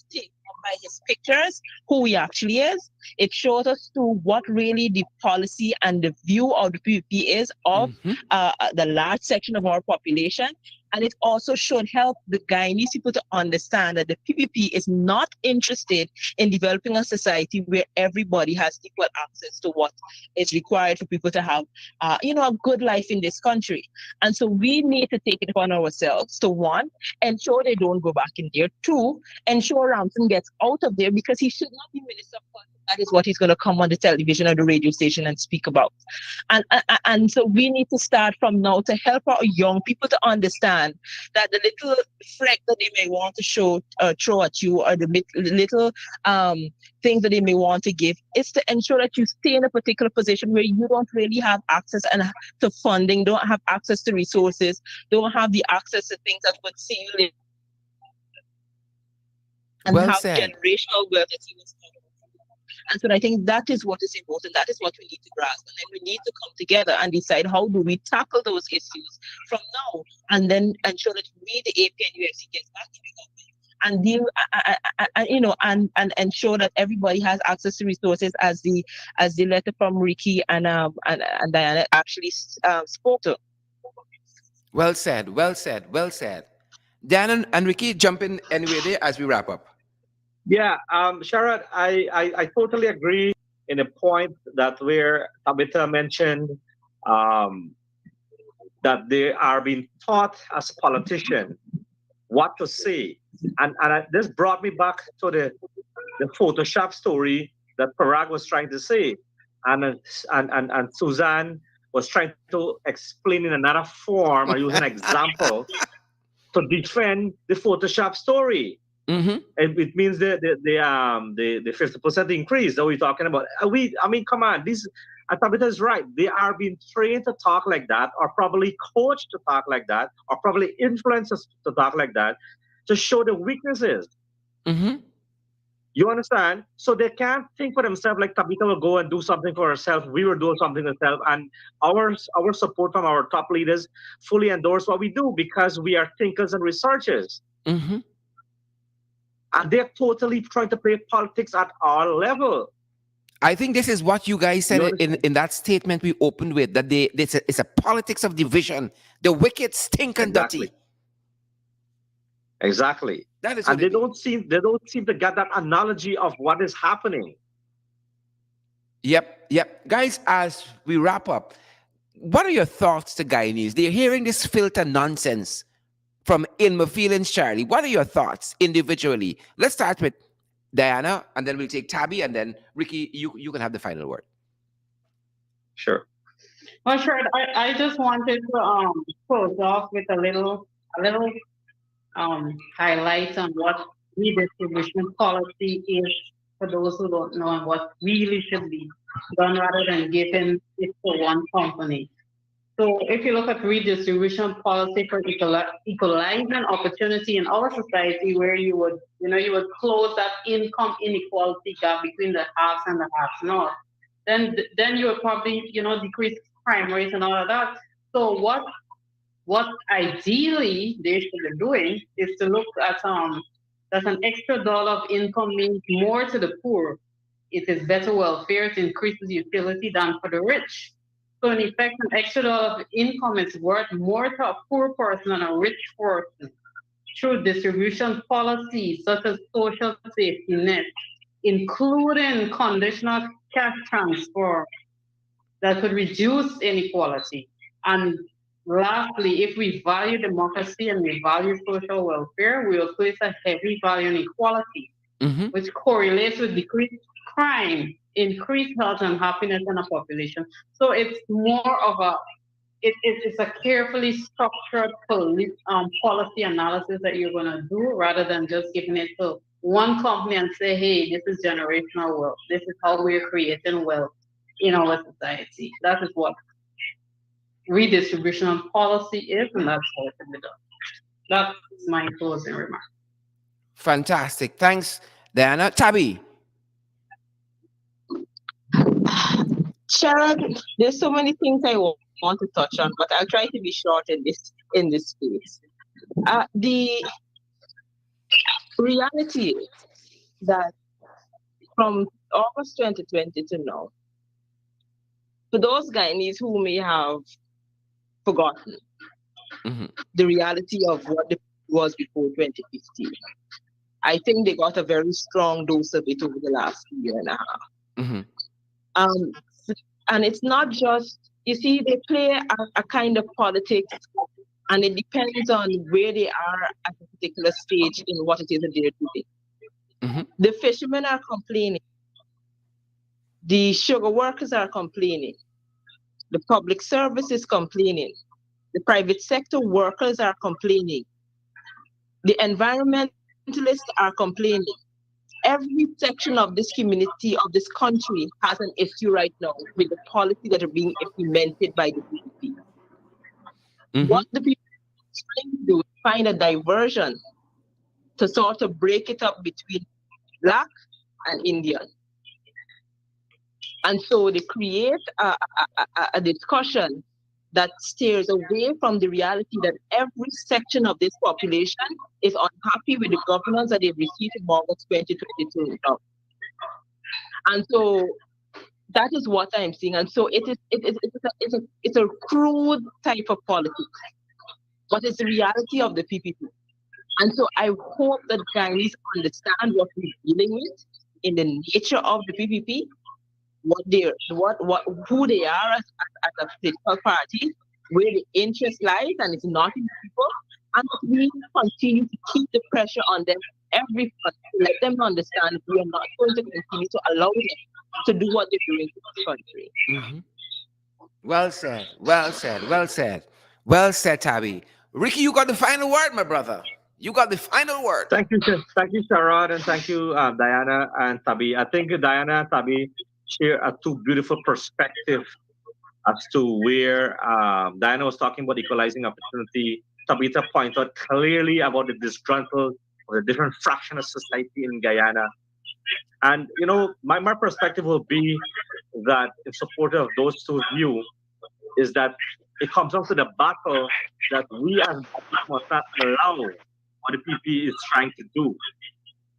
taken by his pictures who he actually is. It showed us to what really the policy and the view of the PPP is of the large section of our population. And it also should help the Guyanese people to understand that the PPP is not interested in developing a society where everybody has equal access to what is required for people to have, a good life in this country. And so we need to take it upon ourselves to, one, ensure they don't go back in there. Two, ensure Ramson gets out of there, because he should not be Minister of Culture. That is what he's going to come on the television or the radio station and speak about. And so we need to start from now to help our young people to understand that the little fleck that they may want to throw at you, or the little things that they may want to give, is to ensure that you stay in a particular position where you don't really have access to funding, don't have access to resources, don't have the access to things that would see you live. And well have said. Generational wealth that you And so I think that is what is important. That is what we need to grasp. And then we need to come together and decide, how do we tackle those issues from now, and then ensure that we, the AP and UFC, gets back in the government and deal, and ensure that everybody has access to resources, as the letter from Ricky and Diana actually spoke to. Well said. Well said. Well said. Dan and Ricky, jump in anywhere there as we wrap up. Yeah, Sharad, I totally agree in a point that where Tabitha mentioned um, that they are being taught as politicians what to say. This brought me back to the Photoshop story that Parag was trying to say. And Suzanne was trying to explain in another form or use an example to defend the Photoshop story. Mm-hmm. And it means the 50% increase that we're talking about. I mean, come on, this Tabitha is right. They are being trained to talk like that, or probably coached to talk like that, or probably influenced to talk like that, to show the weaknesses. Mm-hmm. You understand? So they can't think for themselves like Tabitha will go and do something for herself. We will do something herself. And our support from our top leaders fully endorse what we do because we are thinkers and researchers. Mm-hmm. And they're totally trying to play politics at our level. I think this is what you guys said in that statement we opened with, that it's a politics of division. The wicked stink and dirty. Exactly. That is and they don't seem to get that analogy of what is happening. Yep. Guys, as we wrap up, what are your thoughts to Guyanese? They're hearing this filter nonsense from Ilma Feelings Charlie. What are your thoughts individually? Let's start with Diana, and then we'll take Tabby, and then Ricky, you can have the final word. Sure. Well, sure. I just wanted to close off with a little highlight on what redistribution policy is for those who don't know, and what really should be done rather than giving it to one company. So if you look at redistribution policy for equalizing opportunity in our society, where you would close that income inequality gap between the haves and the have-nots, then you would probably, decrease crime rates and all of that. So what ideally they should be doing is to look at that an extra dollar of income means more to the poor. It is better welfare, it increases utility than for the rich. So in effect, an extra dollar of income is worth more to a poor person than a rich person through distribution policies such as social safety net, including conditional cash transfer that could reduce inequality. And lastly, if we value democracy and we value social welfare, we will place a heavy value on equality, which correlates with decreased crime, increased health and happiness in a population. So it's more of it's a carefully structured policy analysis that you're going to do rather than just giving it to one company and say, hey, this is generational wealth. This is how we're creating wealth in our society. That is what redistribution policy is, and that's how it can be done. That's my closing remark. Fantastic. Thanks, Diana. Tabby. Sharon, there's so many things I want to touch on, but I'll try to be short in this space. The reality is that from August 2020 to now, for those Guyanese who may have forgotten the reality of what it was before 2015, I think they got a very strong dose of it over the last year and a half. And it's not just, you see, they play a kind of politics, and it depends on where they are at a particular stage in what it is that they're doing. The fishermen are complaining. The sugar workers are complaining. The public service is complaining. The private sector workers are complaining. The environmentalists are complaining. Every section of this community, of this country, has an issue right now with the policy that are being implemented by the PPP. What the people are trying to do is find a diversion to sort of break it up between Black and Indian. And so they create a discussion that steers away from the reality that every section of this population is unhappy with the governance that they've received in August 2022. And so that is what I'm seeing. And so it's a crude type of politics, but it's the reality of the PPP. And so I hope that Guyanese understand what we're dealing with in the nature of the PPP, who they are as a political party, where the interest lies, and it's not in the people, and that we continue to keep the pressure on them every month to let them understand we are not going to continue to allow them to do what they're doing to this country. Mhm. Well said. Well said. Well said. Well said, Tabby. Ricky, you got the final word, my brother. You got the final word. Thank you, Sharad, and thank you, Diana and Tabi. I think Diana and Tabi share a two beautiful perspectives as to where Diana was talking about equalizing opportunity. Tabitha pointed out clearly about the disgruntled or the different fraction of society in Guyana. And you know, my perspective will be that in support of those two views is that it comes down to the battle that we as must not allow what the PP is trying to do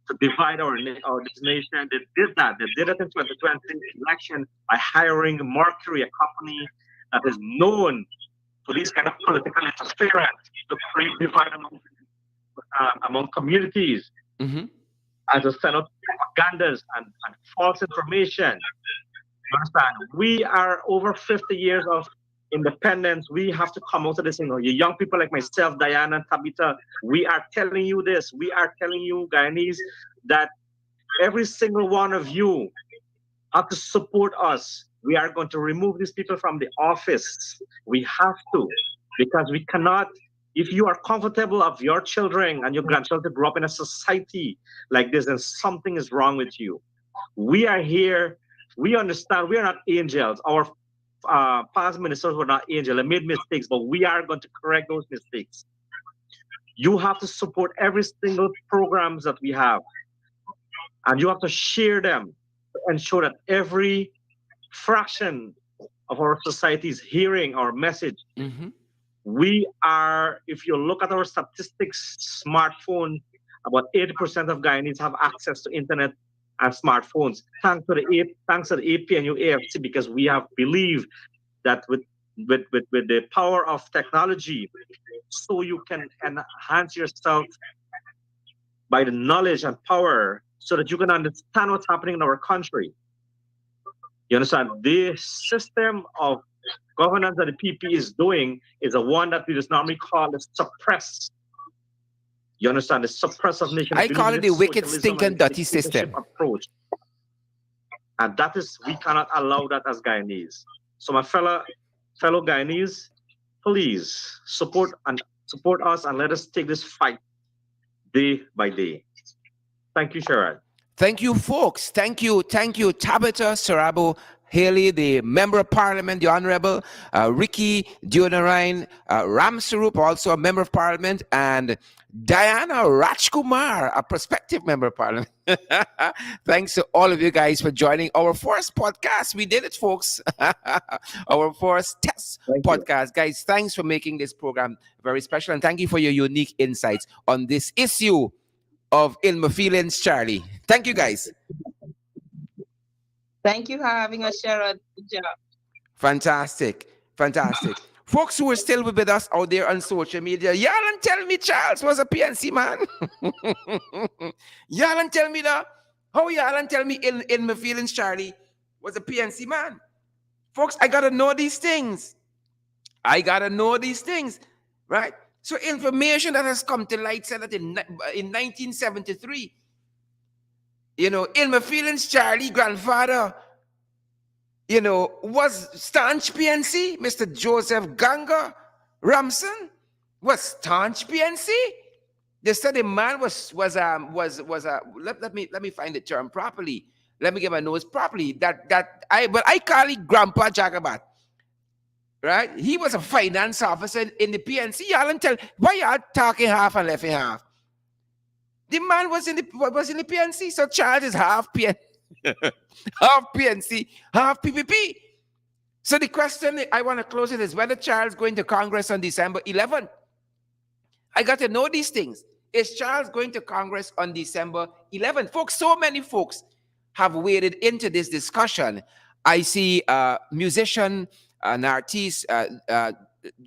to divide this nation. They did that. They did it in 2020 election by hiring Mercury, a company that is known for these kind of political interference to create divide among communities Mhm. and to send out propagandas and false information. You understand? We are over 50 years of independence. We have to come out of this. You know, you young people like myself, Diana and Tabitha, we are telling you this. We are telling you, Guyanese, that every single one of you have to support us. We are going to remove these people from the office. We have to, because we cannot. If you are comfortable of your children and your grandchildren grow up in a society like this, then something is wrong with you. We are here. We understand we are not angels. Our past ministers were not angels. They made mistakes, but we are going to correct those mistakes. You have to support every single programs that we have, and you have to share them to ensure that every fraction of our society is hearing our message. Mhm. We are, if you look at our statistics, smartphone, about 80% of Guyanese have access to internet and smartphones. Thanks to the APNU AFC, because we have believed that with the power of technology, so you can enhance yourself by the knowledge and power, so that you can understand what's happening in our country. You understand? The system of governance that the PP is doing is a one that we just normally call the suppress. You understand? The suppress of nation. I call it the wicked, socialism stinking, and the dirty system. approach. And that is, we cannot allow that as Guyanese. So my fellow Guyanese, please support us and let us take this fight day by day. Thank you, Sharad. Thank you, folks. Thank you, Tabitha Sarabo Haley, the Member of Parliament, the Honorable Ricky Dionarine Ramsarup, also a Member of Parliament, and Diana Rajkumar, a prospective Member of Parliament. Thanks to all of you guys for joining our first podcast. We did it, folks. Our first test podcast. Guys, thanks for making this program very special, and thank you for your unique insights on this issue of Ilma Feelings, Charlie. Thank you, guys. Thank you for having us, Sharad. Good job. Fantastic. Folks who are still with us out there on social media, y'all and tell me Charles was a PNC man. Y'all and tell me that. How y'all and tell me in my feelings, Charlie was a PNC man. Folks, I gotta know these things. Right? So information that has come to light said that in 1973, you know, in my feelings, Charlie, grandfather, you know, was staunch PNC. Mr. Joseph Ganga Ramson was staunch PNC. They said the man was let me find the term properly. Let me get my notes properly. But I call it Grandpa Jagabat. Right? He was a finance officer in the PNC. Y'all and tell why y'all talking half and left in half. The man was in the PNC, so Charles is half PNC, half PNC, half PPP. So the question I want to close it is whether Charles going to Congress on December 11th. I got to know these things. Is Charles going to Congress on December 11th? Folks, so many folks have waded into this discussion. I see musician and artist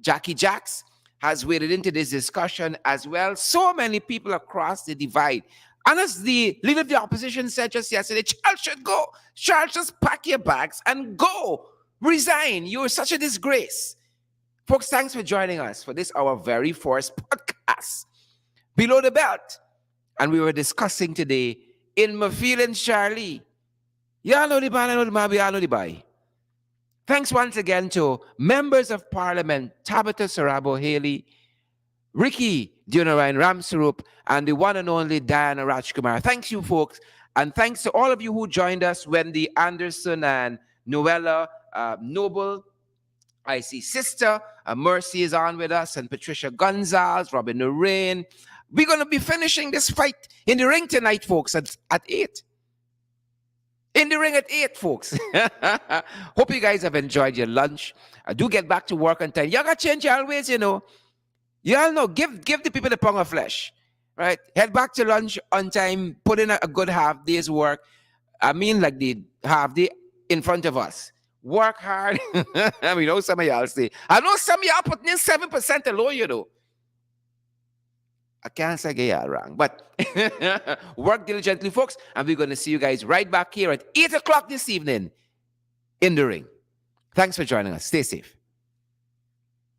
Jackie Jacks has waded into this discussion as well. So many people across the divide. And as the leader of the opposition said just yesterday, Charles should go. Charles, just pack your bags and go. Resign. You're such a disgrace. Folks, thanks for joining us for this, our very first podcast, Below the Belt. And we were discussing today in my feelings, Charlie. Y'all know the ball, I know the Mabi, I know the bye. Thanks once again to members of Parliament, Tabitha Sarabo Haley, Ricky Junarayan Ramsarup, and the one and only Diana Rajkumar. Thanks you folks. And thanks to all of you who joined us, Wendy Anderson and Noella Noble. I see Sister Mercy is on with us, and Patricia Gonzalez, Robin Lorraine. We're going to be finishing this fight in the ring tonight, folks, at 8. In the ring at 8, folks. Hope you guys have enjoyed your lunch. Do get back to work on time. Y'all got to change your ways, you know. Y'all know, give the people the pound of flesh, right? Head back to lunch on time, put in a good half day's work. I mean, like the half day in front of us. Work hard. I mean, know some of y'all say. I know some of y'all putting in 7% alone, you know. I can't say y'all wrong, but work diligently, folks, and we're going to see you guys right back here at 8 o'clock this evening in the ring. Thanks for joining us. Stay safe.